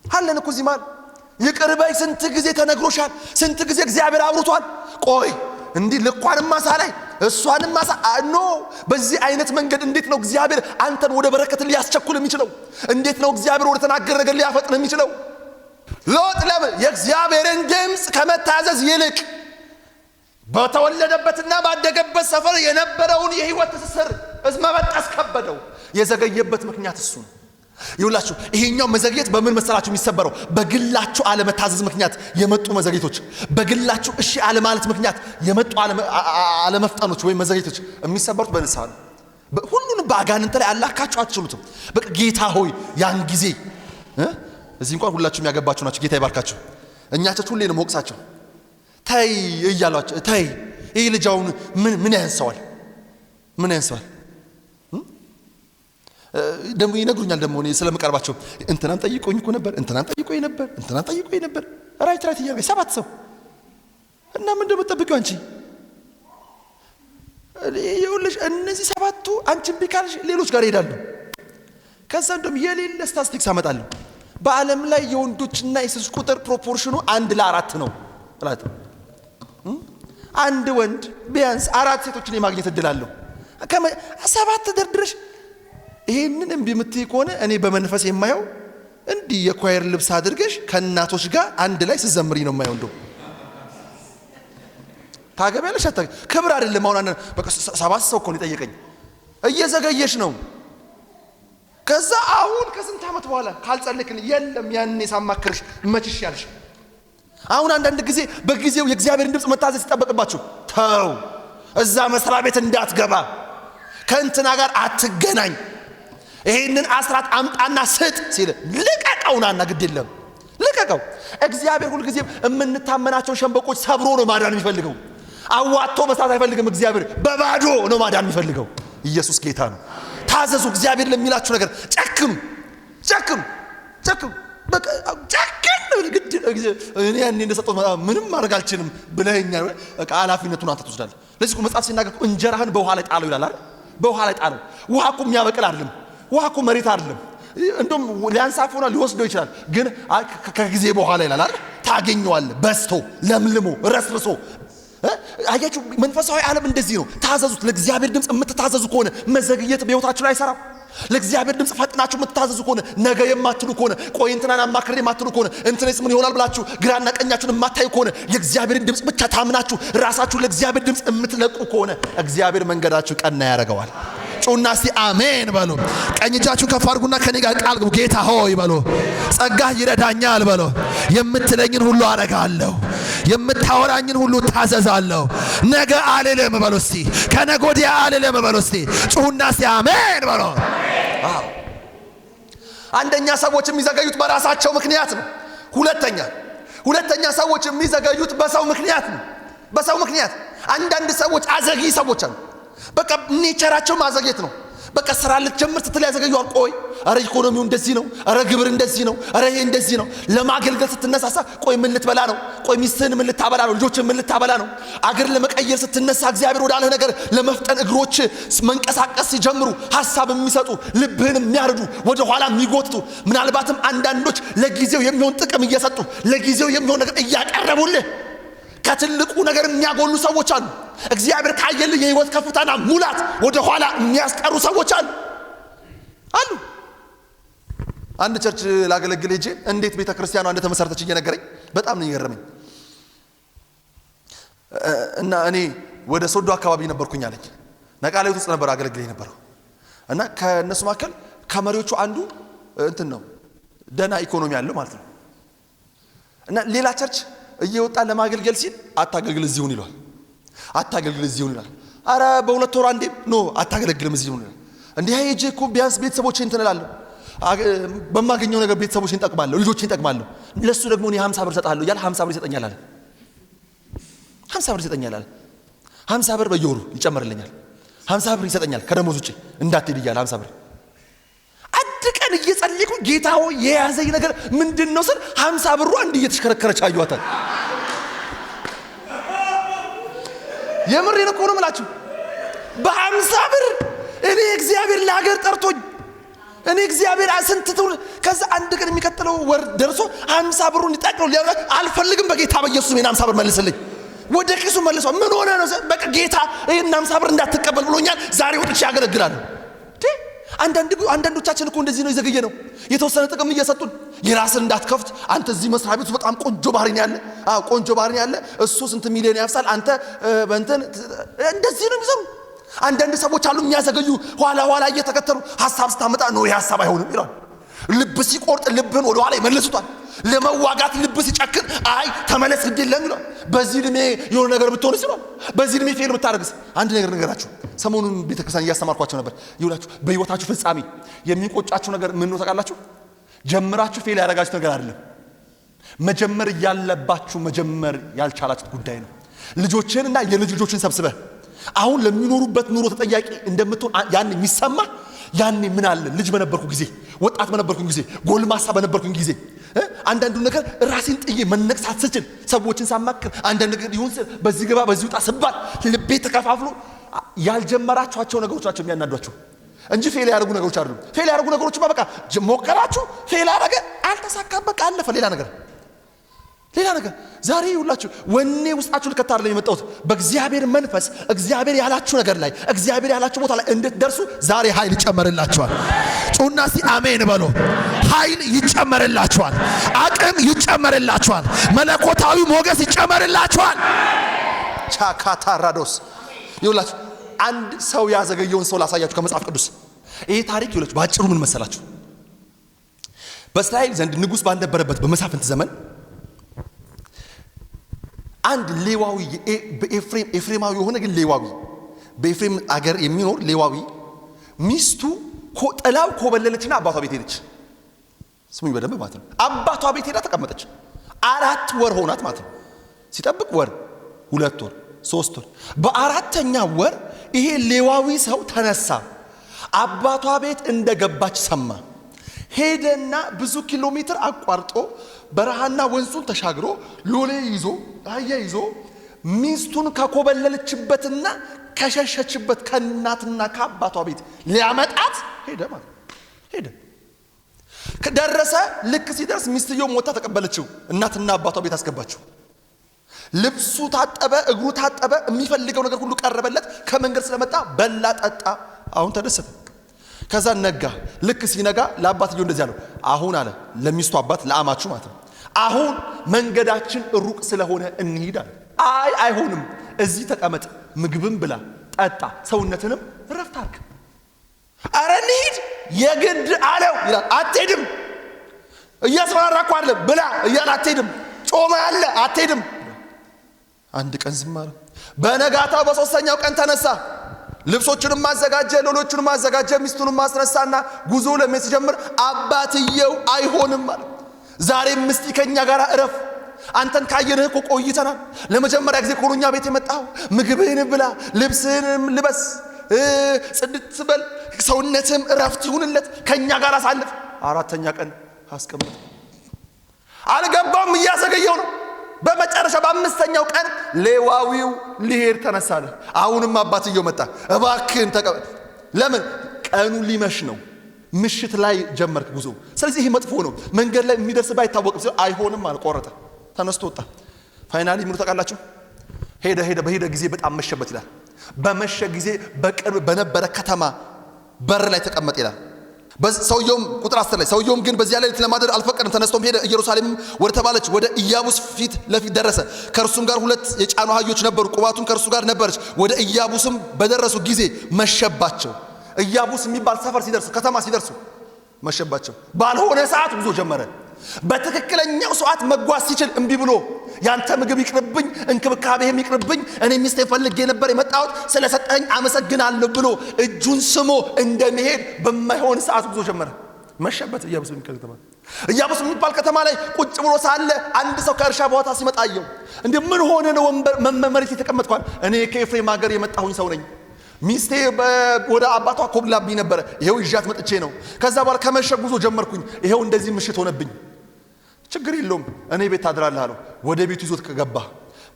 Speaker 1: አለን እኮ እዚህ ማለት ይቅር በይ ስንት ጊዜ ተነግሮሻል? ስንት ጊዜ እግዚአብሔር አብሩቷል? ቆይ እንዲህ ልኳንም ማሳላይ እሷንም ማሳ ኖ በዚህ አይነት መንገድ እንዴት ነው እግዚአብሔር አንተን ወደ በረከት ሊያስቸኩል የሚችለው? እንዴት ነው እግዚአብሔር ወደ ተናገረ ነገር ሊያፈጥን የሚችለው? ሎጥ የእግዚአብሔርን ድምፅ ከመታዘዝ ይልቅ በተወለደበትና ባደገበት ሰፈር የነበረውን የህይወት ትስስር መበጠስ ከበደው። የዘገየበት ምክንያት እሱ ነው። ይውላችሁ ይሄኛው መዘግየት በምን መሰላችሁ የሚሰበረው? በግላችሁ አለመታዘዝ ምክንያት የመጡ መዘግየቶች፣ በግላችሁ እሺ አለማለት ምክንያት የመጡ አለመፍጠኖች ወይም መዘግየቶች የሚሰበሩት በንስሐ ነው። ሁሉንም በአጋንንት ላይ አላካችሁ አትችሉትም። በቃ ጌታ ሆይ ያን ጊዜ እዚህ እንኳን ሁላችሁም ያገባችሁ ናችሁ፣ ጌታ ይባርካችሁ። እኛቸው ሁሌ ነው ሞቅሳቸው ተይ እያሏቸው ተይ ይሄ ልጃውን ምን ያንሰዋል? ምን ያንሰዋል? ደሞ ይነግሩኛል። ደሞ እኔ ስለምቀርባቸው እንትናን ጠይቆኝ እኮ ነበር፣ እንትናን ጠይቆኝ ነበር ራይት እያደረገ 7 ሰው እና ምን እንደምትጠብቂው አንቺ ይኸውልሽ እነዚህ 7ቱ አንቺን ቢካልሽ ሌሎች ጋር ይሄዳሉ። ከዛ እንደም የሌለ ስታቲስቲክስ አመጣለሁ። በዓለም ላይ የወንዶችና የሴቶች ቁጥር ፕሮፖርሽኑ 1:4 ነው ማለት ነው። አንድ ወንድ ቢያንስ 4 ሴቶችን የማግኘት እድል አለው። 7 ተደርድረሽ ይሄንን እምቢ የምትይ ከሆነ እኔ በመንፈስ የማየው እንዲህ የኳየር ልብስ አድርገሽ ከእናቶች ጋር አንድ ላይ ስትዘምሪ ነው የማየው። እንደው ታገቢያለሽ ክብር አይደለም። አሁን በቃ 7 ሰው እኮ ነው የጠየቀኝ። እየዘገየሽ ነው። ከዛ አሁን ከስንት ዓመት በኋላ ካልጸለይክን የለም ያኔ ሳማክርሽ መችሽ ያልሽ። አሁን አንዳንድ ጊዜ በጊዜው የእግዚአብሔርን ድምፅ መታዘዝ ይጠበቅባችሁ። ተው እዛ መስሪያ ቤት እንዳትገባ፣ ከእንትና ጋር አትገናኝ፣ ይሄንን አስራት አምጣና ስጥ ሲል ልቀቀውናና ግድ የለም ልቀቀው። እግዚአብሔር ሁሉ ጊዜ የምንታመናቸው ሸንበቆች ሰብሮ ነው ማዳን የሚፈልገው። አዋጥቶ መስራት አይፈልግም። እግዚአብሔር በባዶ ነው ማዳን የሚፈልገው። ኢየሱስ ጌታ ነው። ታዘዙ። እግዚአብሔር ለሚላችሁ ነገር ጨክኑ። በቃ ጨክኑ። ግድ እኔ ያኔ እንደሰጠው ምንም ማድረግ አልችልም ብለኸኛል። በቃ ኃላፊነቱን አንተ ትወስዳለህ። ለዚህ እኮ መጽሐፍ ሲናገር እንጀራህን በውሃ ላይ ጣለው ይላል አይደል? በውሃ ላይ ጣለው። ውሃ እኮ የሚያበቅል አይደለም። ውሃ እኮ መሬት አይደለም። እንደውም ሊያንሳፈውና ሊወስደው ይችላል። ግን ከጊዜ በኋላ ይላል አይደል? ታገኘዋለህ በስቶ ለምልሞ ረስርሶ። አያችሁ መንፈሳዊ ዓለም እንደዚህ ነው። ታዘዙት። ለእግዚአብሔር ድምፅ የምትታዘዙ ከሆነ መዘግየት በሕይወታችሁ ላይ አይሰራም። ለእግዚአብሔር ድምፅ ፈጥናችሁ የምትታዘዙ ከሆነ ነገ የማትሉ ከሆነ ቆይ እንትናን አማክሬ የማትሉ ከሆነ እንትኔስ ምን ይሆናል ብላችሁ ግራና ቀኛችሁን የማታዩ ከሆነ የእግዚአብሔርን ድምፅ ብቻ ታምናችሁ ራሳችሁ ለእግዚአብሔር ድምፅ የምትለቁ ከሆነ እግዚአብሔር መንገዳችሁ ቀና ያደርገዋል። ጩና እስቲ አሜን በሉ። ቀኝ እጃችሁን ከፍ አድርጉና ከኔ ጋር ቃል ግቡ። ጌታ ሆይ በሉ፣ ጸጋህ ይረዳኛል በሉ። የምትለኝን ሁሉ አረጋለሁ፣ የምታወራኝን ሁሉ ታዘዛለሁ። ነገ አልልም በሉ እስቲ፣ ከነገ ወዲያ አልልም በሉ እስቲ። ጩና እስቲ አሜን በሉ። አንደኛ ሰዎች የሚዘገዩት በራሳቸው ምክንያት ነው። ሁለተኛ ሰዎች የሚዘገዩት በሰው ምክንያት ነው። በሰው ምክንያት አንዳንድ ሰዎች አዘጊ ሰዎች አሉ። በቃ ኔቸራቸው ማዘግየት ነው። በቃ ስራ ልትጀምር ስትል ያዘገዩዋል። ቆይ አረ ኢኮኖሚው እንደዚህ ነው፣ አረ ግብር እንደዚህ ነው፣ አረ ይሄ እንደዚህ ነው። ለማገልገል ስትነሳሳ ቆይ ምን ልትበላ ነው፣ ቆይ ሚስትህን ምን ልታበላ ነው፣ ልጆችን ምን ልታበላ ነው። አገር ለመቀየር ስትነሳ እግዚአብሔር ወዳለህ ነገር ለመፍጠን እግሮች መንቀሳቀስ ሲጀምሩ ሐሳብ የሚሰጡ ልብህን የሚያርዱ ወደ ኋላ የሚጎትቱ ምናልባትም አንዳንዶች ለጊዜው የሚሆን ጥቅም እየሰጡ ለጊዜው የሚሆን ነገር እያቀረቡልህ ከትልቁ ነገር የሚያጎሉ ሰዎች አሉ። እግዚአብሔር ካየልህ የህይወት ከፍታና ሙላት ወደ ኋላ የሚያስቀሩ ሰዎች አሉ። አንድ ቸርች ላገለግል ሄጄ እንዴት ቤተክርስቲያኗ እንደተመሰረተች እየነገረኝ በጣም ነው የገረመኝ። እና እኔ ወደ ሶዶ አካባቢ ነበርኩኝ አለኝ። ነቃሌት ውስጥ ነበር አገለግል የነበረው። እና ከነሱ መካከል ከመሪዎቹ አንዱ እንትን ነው ደና ኢኮኖሚ ያለው ማለት ነው። እና ሌላ ቸርች እየወጣ ለማገልገል ሲል አታገልግል እዚሁን ይሏል። አረ በሁለት ወር አንዴ ኖ አታገለግልም እዚሁን ይላል። እንዲህ ሄጄ እኮ ቢያንስ ቤተሰቦቼን እንትላለሁ፣ በማገኘው ነገር ቤተሰቦቼን ጠቅማለሁ፣ ልጆቼን ጠቅማለሁ። ለሱ ደግሞ እኔ 50 ብር ሰጣለሁ እያለ 50 ብር ይሰጠኛል አለ። 50 ብር በየወሩ ይጨምርልኛል። 50 ብር ይሰጠኛል ከደሞዝ ውጪ እንዳትሄድ እያለ 50 ብር። አንድ ቀን እየጸለይኩ ጌታ ሆይ የያዘኝ ነገር ምንድነው ስል 50 ብሩ አንድ እየተሽከረከረች አዩዋታል። የምሬን እኮ ነው የምላችሁ። በ50 ብር እኔ እግዚአብሔር ለሀገር ጠርቶኝ እኔ እግዚአብሔር አስንትተው ከዛ አንድ ቀን የሚከተለው ወር ደርሶ 50 ብሩን ይጣቀው ሊያውቃ አልፈልግም በጌታ በኢየሱስ ምን 50 ብር መልስልኝ ወደ ኪሱ መልሶ ምን ሆነ ነው በቃ ጌታ ይሄን 50 ብር እንዳትቀበል ብሎኛል ዛሬ ወጥቼ ያገለግላለሁ አንዳንዶቻችን እኮ እንደዚህ ነው ይዘገየ ነው የተወሰነ ጥቅም እየሰጡን የራስን እንዳትከፍት አንተ እዚህ መስሪያ ቤቱ በጣም ቆንጆ ባህሪ ነው ያለ ቆንጆ ባህሪ ነው ያለ እሱ ስንት ሚሊዮን ያፍሳል አንተ በእንትን እንደዚህ ነው የሚሰሩ አንዳንድ ሰዎች አሉ የሚያዘገዩ ኋላ እየተከተሉ ሐሳብ ስታመጣ ነው የሐሳብ አይሆንም ይላል ልብ ሲቆርጥ ልብን ወደ ኋላ ይመልሱታል ለመዋጋት ልብ ሲጨክን አይ ተመለስ ግድለም ይላል በዚህ ልሜ የሆነ ነገር ብትሆንስ ይላል በዚህ ልሜ ፌል ብታረግስ አንድ ነገር ነገራችሁ ሰሞኑን ቤተክርስቲያን እያስተማርኳችሁ ነበር ይውላችሁ በህይወታችሁ ፍጻሜ የሚቆጫችሁ ነገር ምን ነው ታውቃላችሁ ጀምራችሁ ፌል ያደረጋችሁ ነገር አይደለም መጀመር ያለባችሁ መጀመር ያልቻላችሁት ጉዳይ ነው ልጆችንና የልጅ ልጆችን ሰብስበህ አሁን ለሚኖሩበት ኑሮ ተጠያቂ እንደምትሆን ያን የሚሰማ ያኔ ምን አለ ልጅ በነበርኩ ጊዜ ወጣት በነበርኩ ጊዜ ጎልማሳ በነበርኩ ጊዜ አንዳንዱ ነገር ራሴን ጥዬ መነቅሳት ስችል ሰዎችን ሳማክር አንዳንድ ነገር ይሁን በዚህ ገባ በዚህ ወጣ ስባል ልቤ ተከፋፍሎ ያልጀመራችኋቸው ነገሮች ናቸው የሚያናዷችሁ እንጂ ፌል ያደርጉ ነገሮች አይደሉም ፌል ያደርጉ ነገሮች በቃ ሞከራችሁ ፌል አደረገ አልተሳካም በቃ አለፈ ሌላ ነገር ዛሬ ይውላችሁ ወኔ ውስጣችሁ ልከታር ላይ የመጣሁት በእግዚአብሔር መንፈስ እግዚአብሔር ያላችሁ ነገር ላይ እግዚአብሔር ያላችሁ ቦታ ላይ እንድትደርሱ ዛሬ ኃይል ይጨመርላችኋል ጩና ሲ አሜን በሉ ኃይል ይጨመርላችኋል አቅም ይጨመርላችኋል መለኮታዊ ሞገስ ይጨመርላችኋል ቻካታራዶስ ይውላችሁ አንድ ሰው ያዘገየውን ሰው ላሳያችሁ ከመጽሐፍ ቅዱስ ይሄ ታሪክ ይውላችሁ ባጭሩ ምን መሰላችሁ በእስራኤል ዘንድ ንጉስ ባልነበረበት በመሳፍንት ዘመን አንድ ሌዋዊ ኤፍሬማዊ የሆነ ግን ሌዋዊ በኤፍሬም አገር የሚኖር ሌዋዊ ሚስቱ ጥላው ኮበለለችና አባቷ ቤት ሄደች ስሙኝ በደንብ ማለት ነው አባቷ ቤት ሄዳ ተቀመጠች 4 ወር ሆናት ማለት ነው ሲጠብቅ ወር 2 ወር 3 ወር በአራተኛ ወር ይሄ ሌዋዊ ሰው ተነሳ አባቷ ቤት እንደገባች ሰማ ሄደና ብዙ ኪሎ ሜትር አቋርጦ በረሃና ወንዙን ተሻግሮ ሎሌ ይዞ አያ ይዞ ሚስቱን ከኮበለለችበትና ከሸሸችበት ከናትና ከአባቷ ቤት ሊያመጣት ሄደ ማለት ሄደ ከደረሰ ልክ ሲደርስ ሚስትየው ሞታ ተቀበለችው እናትና አባቷ ቤት አስገባችው ልብሱ ታጠበ እግሩ ታጠበ የሚፈልገው ነገር ሁሉ ቀረበለት ከመንገድ ስለመጣ በላ ጠጣ አሁን ተደሰተ ከዛ ነጋ ልክ ሲነጋ ለአባትየው እንደዚህ አለው አሁን አለ ለሚስቱ አባት ለአማቹ ማለት ነው አሁን መንገዳችን ሩቅ ስለሆነ እንሂድ አለ አይሆንም እዚህ ተቀመጥ ምግብም ብላ ጠጣ ሰውነትንም ረፍት አድርግ አረ እንሂድ የግድ አለው ይላል አትሄድም እያስፈራራኩ አይደለም ብላ እያለ አትሄድም ጾማ ያለ አትሄድም አንድ ቀን ዝም አለ በነጋታው በሶስተኛው ቀን ተነሳ ልብሶቹንም ማዘጋጀ ሎሎቹንም ማዘጋጀ ሚስቱንም ማስነሳና ጉዞ ለመስ ጀምር አባትየው አይሆንም ማለት ዛሬም ምስቲ ከኛ ጋር እረፍ አንተን ካየንህ እኮ ቆይተናል ለመጀመሪያ ጊዜ ኮሮኛ ቤት የመጣው ምግብህን ብላ ልብስህንም ልበስ ጽድት በል ሰውነትም እረፍት ይሁንለት ከኛ ጋር አሳልፍ አራተኛ ቀን አስቀምጥ አልገባም እያዘገየው ነው በመጨረሻ በአምስተኛው ቀን ሌዋዊው ሊሄድ ተነሳለ አሁንም አባትየው መጣ እባክህን ተቀበል ለምን ቀኑ ሊመሽ ነው ምሽት ላይ ጀመርክ ጉዞ ስለዚህ ይሄ መጥፎ ነው መንገድ ላይ የሚደርስ ባይታወቅም አይሆንም አልቆረጠ ተነስቶ ወጣ ፋይናሊ ምን ተቃላችሁ ሄደ በሄደ ጊዜ በጣም መሸበት ይላል በመሸ ጊዜ በቅርብ በነበረ ከተማ በር ላይ ተቀመጠ ይላል በሰውየውም ቁጥር 10 ላይ ሰውየውም ግን በዚያ ላይ ለማደር አልፈቀደም ተነስቶም ሄደ ኢየሩሳሌም ወደ ተባለች ወደ ኢያቡስ ፊት ለፊት ደረሰ ከርሱም ጋር 2 የጫኑ አህዮች ነበሩ ቁባቱም ከርሱ ጋር ነበረች ወደ ኢያቡስም በደረሱ ጊዜ መሸባቸው ኢያቡስ የሚባል ሰፈር ሲደርሱ ከተማ ሲደርሱ መሸባቸው ባልሆነ ሰዓት ጉዞ ጀመረ በትክክለኛው ሰዓት መጓዝ ሲችል እንቢ ብሎ ያንተ ምግብ ይቅርብኝ እንክብካቤም ይቅርብኝ እኔ ሚስቴን ፈልጌ ነበር የመጣሁት ስለሰጠኝ አመሰግናለሁ ብሎ እጁን ስሞ እንደሚሄድ በማይሆን ሰዓት ጉዞ ጀመረ መሸበት ኢያቡስ የሚባል ከተማ ላይ ቁጭ ብሎ ሳለ አንድ ሰው ከእርሻ ቦታ ሲመጣየው እንዴ ምን ሆነ ነው መመሪት የተቀመጥኳል እኔ ከኤፍሬም ሀገር የመጣሁኝ ሰው ነኝ ሚስቴ ወደ አባቷ ኮብላብኝ ነበር ይሄው ይዣት መጥቼ ነው ከዛ በኋላ ከመሸ ጉዞ ጀመርኩኝ ይሄው እንደዚህ ምሽት ሆነብኝ ችግር የለውም እኔ ቤት ታድራለህ አለው ወደ ቤቱ ይዞት ከገባ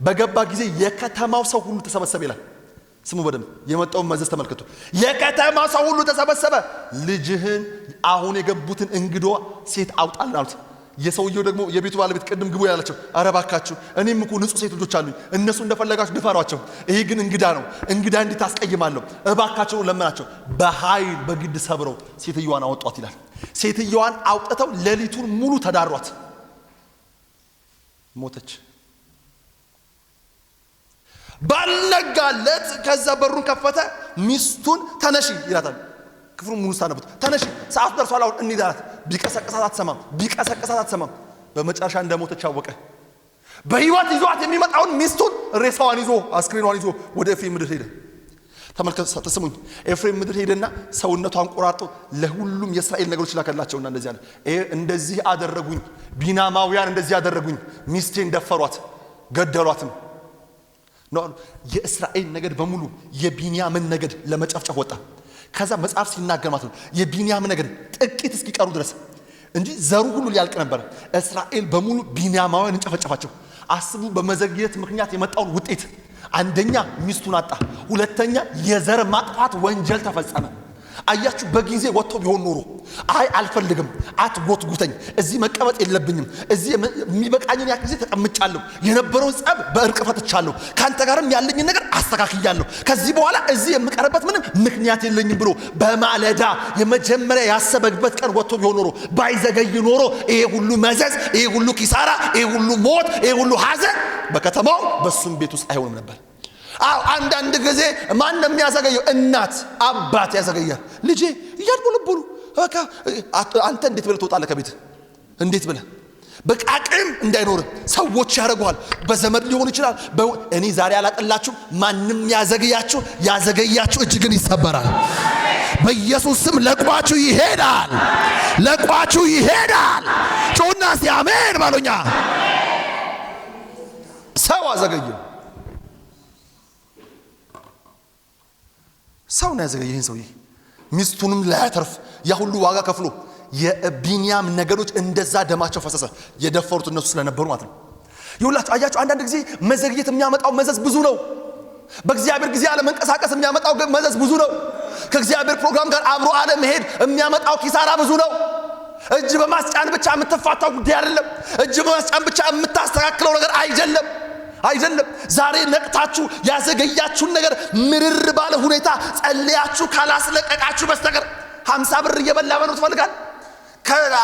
Speaker 1: በገባ ጊዜ የከተማው ሰው ሁሉ ተሰበሰበ ይላል ስሙ በደም የመጣውን መዘዝ ተመልከቱ። የከተማ ሰው ሁሉ ተሰበሰበ። ልጅህን አሁን የገቡትን እንግዶ ሴት አውጣልን አሉት። የሰውየው ደግሞ የቤቱ ባለቤት ቅድም ግቡ ያላቸው ኧረ እባካችሁ እኔም እኮ ንጹህ ሴት ልጆች አሉኝ እነሱ እንደፈለጋችሁ ድፈሯቸው፣ ይሄ ግን እንግዳ ነው፣ እንግዳ እንዴት አስቀይማለሁ፣ እባካችሁ ለምናቸው። በኃይል በግድ ሰብረው ሴትየዋን አወጧት ይላል። ሴትየዋን አውጥተው ሌሊቱን ሙሉ ተዳሯት፣ ሞተች። ባልነጋለት ከዛ በሩን ከፈተ። ሚስቱን ተነሺ ይላታል። ክፍሉን ሙሉ ሳነቡት ተነሺ ሰዓቱ ደርሷል አሁን እንሂድ አላት። ቢቀሰቅሳት አትሰማም። በመጨረሻ እንደሞተች አወቀ። በህይወት ይዟት የሚመጣውን ሚስቱን ሬሳዋን ይዞ አስክሬኗን ይዞ ወደ ኤፍሬም ምድር ሄደ። ተመልከቱ፣ ተስሙኝ። ኤፍሬም ምድር ሄደና ሰውነቷን ቆራርጦ ለሁሉም የእስራኤል ነገሮች ላከላቸውና እንደዚህ አለ። እንደዚህ አደረጉኝ፣ ቢናማውያን እንደዚህ አደረጉኝ፣ ሚስቴን ደፈሯት፣ ገደሏትም ነው። የእስራኤል ነገድ በሙሉ የቢንያምን ነገድ ለመጨፍጨፍ ወጣ። ከዛ መጽሐፍ ሲናገር ማለት ነው የቢንያም ነገድ ጥቂት እስኪቀሩ ድረስ እንጂ ዘሩ ሁሉ ሊያልቅ ነበር። እስራኤል በሙሉ ቢንያማውያን እንጨፈጨፋቸው። አስቡ፣ በመዘግየት ምክንያት የመጣውን ውጤት። አንደኛ ሚስቱን አጣ፣ ሁለተኛ የዘር ማጥፋት ወንጀል ተፈጸመ። አያችሁ፣ በጊዜ ወጥቶ ቢሆን ኖሮ አይ አልፈልግም፣ አትጎትጉተኝ፣ እዚህ መቀመጥ የለብኝም፣ እዚህ የሚበቃኝን ያክል ጊዜ ተቀምጫለሁ፣ የነበረውን ጸብ በእርቅ ፈትቻለሁ፣ ካንተ ጋርም ያለኝ ነገር አስተካክያለሁ፣ ከዚህ በኋላ እዚህ የምቀርበት ምንም ምክንያት የለኝም ብሎ በማለዳ የመጀመሪያ ያሰበበት ቀን ወጥቶ ቢሆን ኖሮ ባይዘገይ ኖሮ ይሄ ሁሉ መዘዝ፣ ይሄ ሁሉ ኪሳራ፣ ይሄ ሁሉ ሞት፣ ይሄ ሁሉ ሐዘን በከተማው በሱም ቤት ውስጥ አይሆንም ነበር። አንዳንድ ጊዜ ማን ነው የሚያዘገየው? እናት አባት ያዘገያል። ልጄ እያድቦለቦሉ በቃ አንተ እንዴት ብለህ ትወጣለህ ከቤት? እንዴት ብለህ በቃ አቅም እንዳይኖር ሰዎች ያደርጉሃል። በዘመድ ሊሆን ይችላል። እኔ ዛሬ አላቀላችሁ፣ ማንም ያዘገያችሁ እጅ ግን ይሰበራል በኢየሱስ ስም። ለቋችሁ ይሄዳል፣ ለቋችሁ ይሄዳል። ጮና ሲያሜን ባሉኛ። ሰው አዘገየው፣ ሰው ነው ያዘገየ። ይህን ሰውዬ ሚስቱንም ላያተርፍ ያ ሁሉ ዋጋ ከፍሎ የቢንያም ነገዶች እንደዛ ደማቸው ፈሰሰ። የደፈሩት እነሱ ስለነበሩ ማለት ነው። ይሁላችሁ አያችሁ፣ አንዳንድ ጊዜ መዘግየት የሚያመጣው መዘዝ ብዙ ነው። በእግዚአብሔር ጊዜ አለ መንቀሳቀስ የሚያመጣው መዘዝ ብዙ ነው። ከእግዚአብሔር ፕሮግራም ጋር አብሮ አለ መሄድ የሚያመጣው ኪሳራ ብዙ ነው። እጅ በማስጫን ብቻ የምትፋታው ጉዳይ አይደለም። እጅ በማስጫን ብቻ የምታስተካክለው ነገር አይደለም። ዛሬ ነቅታችሁ ያዘገያችሁን ነገር ምርር ባለ ሁኔታ ጸልያችሁ ካላስለቀቃችሁ በስተቀር 50 ብር እየበላ መኖር ትፈልጋል?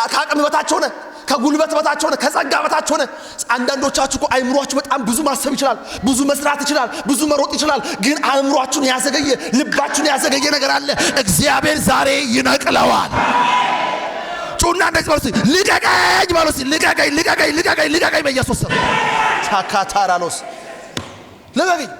Speaker 1: ከአቅም በታች ሆነ፣ ከጉልበት በታች ሆነ፣ ከጸጋ በታች ሆነ። አንዳንዶቻችሁ እኮ አይምሯችሁ በጣም ብዙ ማሰብ ይችላል፣ ብዙ መስራት ይችላል፣ ብዙ መሮጥ ይችላል። ግን አእምሯችሁን ያዘገየ፣ ልባችሁን ያዘገየ ነገር አለ። እግዚአብሔር ዛሬ ይነቅለዋል። ጩና እንደዚህ ባሉት ልቀቀኝ ባሉት ልቀቀኝ በኢየሱስ ስም ታካታራሎስ ልቀቀኝ።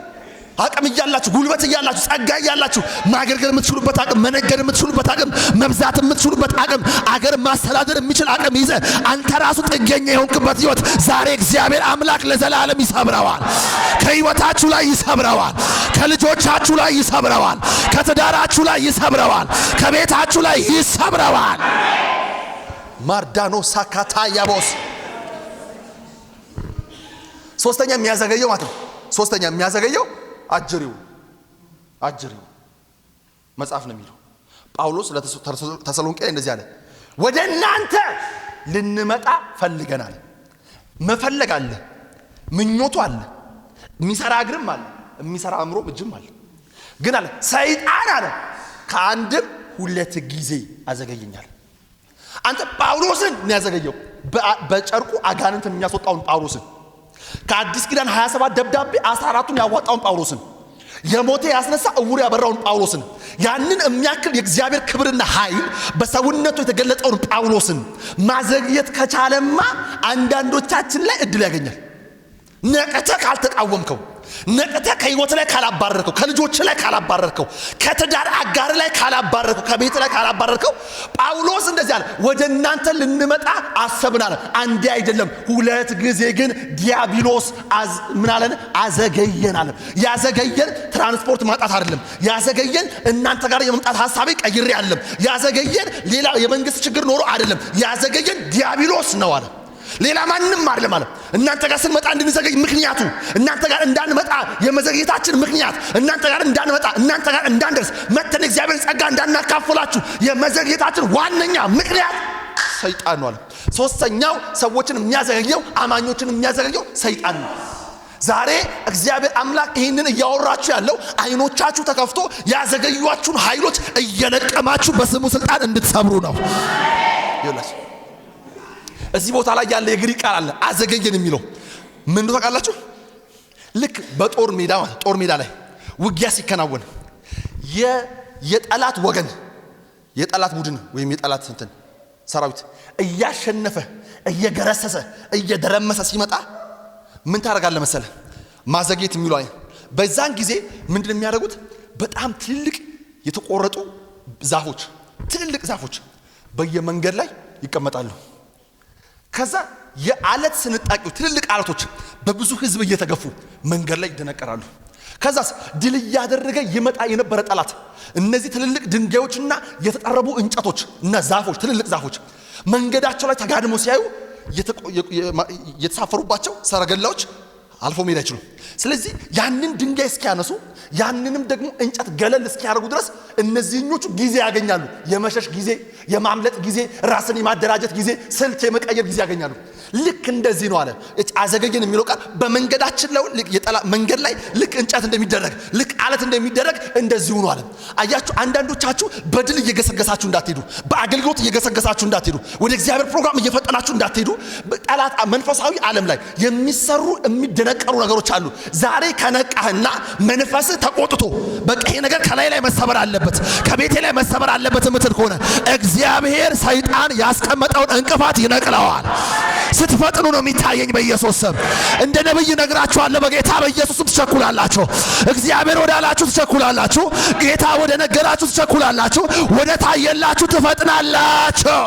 Speaker 1: አቅም እያላችሁ፣ ጉልበት እያላችሁ፣ ጸጋ እያላችሁ ማገልገል የምትችሉበት አቅም፣ መነገድ የምትችሉበት አቅም፣ መብዛት የምትችሉበት አቅም፣ አገር ማስተዳደር የሚችል አቅም ይዘህ አንተ ራሱ ጥገኛ የሆንክበት ህይወት ዛሬ እግዚአብሔር አምላክ ለዘላለም ይሰብረዋል። ከህይወታችሁ ላይ ይሰብረዋል። ከልጆቻችሁ ላይ ይሰብረዋል። ከትዳራችሁ ላይ ይሰብረዋል። ከቤታችሁ ላይ ይሰብረዋል። ማርዳኖ ሳካታ ያቦስ ሶስተኛ የሚያዘገየው ማለት ነው። ሶስተኛ የሚያዘገየው አጅሪው መጽሐፍ ነው የሚለው። ጳውሎስ ለተሰሎንቄ እንደዚህ አለ፣ ወደ እናንተ ልንመጣ ፈልገናል። መፈለግ አለ፣ ምኞቱ አለ፣ የሚሰራ እግርም አለ፣ የሚሰራ አእምሮም እጅም አለ። ግን አለ ሰይጣን አለ ከአንድም 2 ጊዜ አዘገየኛል። አንተ ጳውሎስን ነው ያዘገየው። በጨርቁ አጋንንት የሚያስወጣውን ጳውሎስን፣ ከአዲስ ኪዳን 27 ደብዳቤ 14ቱን ያዋጣውን ጳውሎስን፣ የሞተ ያስነሳ እውር ያበራውን ጳውሎስን፣ ያንን የሚያክል የእግዚአብሔር ክብርና ኃይል በሰውነቱ የተገለጠውን ጳውሎስን ማዘግየት ከቻለማ አንዳንዶቻችን ላይ እድል ያገኛል። ነቀተ ካልተቃወምከው፣ ነቀተ ከህይወት ላይ ካላባረርከው፣ ከልጆች ላይ ካላባረርከው፣ ከትዳር አጋር ላይ ካላባረርከው፣ ከቤት ላይ ካላባረርከው፣ ጳውሎስ እንደዚህ አለ፣ ወደ እናንተ ልንመጣ አሰብናል። አንዴ አይደለም 2 ጊዜ ግን ዲያብሎስ ምን አለን? አዘገየን አለ። ያዘገየን ትራንስፖርት ማጣት አይደለም። ያዘገየን እናንተ ጋር የመምጣት ሐሳቤ ቀይሬ አይደለም። ያዘገየን ሌላ የመንግስት ችግር ኖሮ አይደለም። ያዘገየን ዲያብሎስ ነው አለ። ሌላ ማንንም አይደለም አለ። እናንተ ጋር ስንመጣ እንድንዘገይ ምክንያቱ እናንተ ጋር እንዳንመጣ የመዘግየታችን ምክንያት እናንተ ጋር እንዳንመጣ እናንተ ጋር እንዳንደርስ መተን እግዚአብሔር ጸጋ እንዳናካፍላችሁ የመዘግየታችን ዋነኛ ምክንያት ሰይጣን ነው አለ። ሶስተኛው ሰዎችን የሚያዘገየው አማኞችን የሚያዘገየው ሰይጣን ነው። ዛሬ እግዚአብሔር አምላክ ይህንን እያወራችሁ ያለው አይኖቻችሁ ተከፍቶ ያዘገዩአችሁን ኃይሎች እየለቀማችሁ በስሙ ስልጣን እንድትሰብሩ ነው። ይላችሁ እዚህ ቦታ ላይ ያለ የግሪክ ቃል አለ አዘገየን የሚለው ምን ታውቃላችሁ? ልክ በጦር ሜዳ ላይ ውጊያ ሲከናወን የጠላት ወገን የጠላት ቡድን ወይም የጠላት ሰራዊት እያሸነፈ እየገረሰሰ እየደረመሰ ሲመጣ ምን ታረጋለ መሰለ? ማዘግየት የሚለው በዛን ጊዜ ምንድነው የሚያደርጉት? በጣም ትልልቅ የተቆረጡ ትልልቅ ዛፎች በየመንገድ ላይ ይቀመጣሉ። ከዛ የአለት ስንጣቂው ትልልቅ አለቶች በብዙ ህዝብ እየተገፉ መንገድ ላይ ይደነቀራሉ። ከዛስ ድል ያደረገ ይመጣ የነበረ ጠላት እነዚህ ትልልቅ ድንጋዮችና የተጠረቡ እንጨቶች እና ዛፎች ትልልቅ ዛፎች መንገዳቸው ላይ ተጋድሞ ሲያዩ የተሳፈሩባቸው ሰረገላዎች አልፎ መሄድ አይችሉም። ስለዚህ ያንን ድንጋይ እስኪያነሱ ያንንም ደግሞ እንጨት ገለል እስኪያደርጉ ድረስ እነዚህኞቹ ጊዜ ያገኛሉ። የመሸሽ ጊዜ፣ የማምለጥ ጊዜ፣ ራስን የማደራጀት ጊዜ፣ ስልት የመቀየር ጊዜ ያገኛሉ። ልክ እንደዚህ ነው አለ። አዘገየን የሚለው ቃል በመንገዳችን ላይ መንገድ ላይ ልክ እንጨት እንደሚደረግ ልክ አለት እንደሚደረግ እንደዚህ ነው አለ። አያችሁ አንዳንዶቻችሁ በድል እየገሰገሳችሁ እንዳትሄዱ፣ በአገልግሎት እየገሰገሳችሁ እንዳትሄዱ፣ ወደ እግዚአብሔር ፕሮግራም እየፈጠናችሁ እንዳትሄዱ ጠላት መንፈሳዊ ዓለም ላይ የሚሰሩ የሚደነቀሩ ነገሮች አሉ። ዛሬ ከነቃህና መንፈስ ተቆጥቶ በቃ ይሄ ነገር ከላይ ላይ መሰበር አለበት ከቤቴ ላይ መሰበር አለበት የምትል ከሆነ እግዚአብሔር ሰይጣን ያስቀመጠውን እንቅፋት ይነቅለዋል። ስትፈጥኑ ነው የሚታየኝ በኢየሱስ ስም። እንደ ነብይ ነግራችኋለሁ በጌታ በኢየሱስ ስም ትቸኩላላችሁ። እግዚአብሔር ወዳላችሁ ትቸኩላላችሁ። ጌታ ወደ ነገራችሁ ትቸኩላላችሁ። ወደ ታየላችሁ ትፈጥናላችሁ።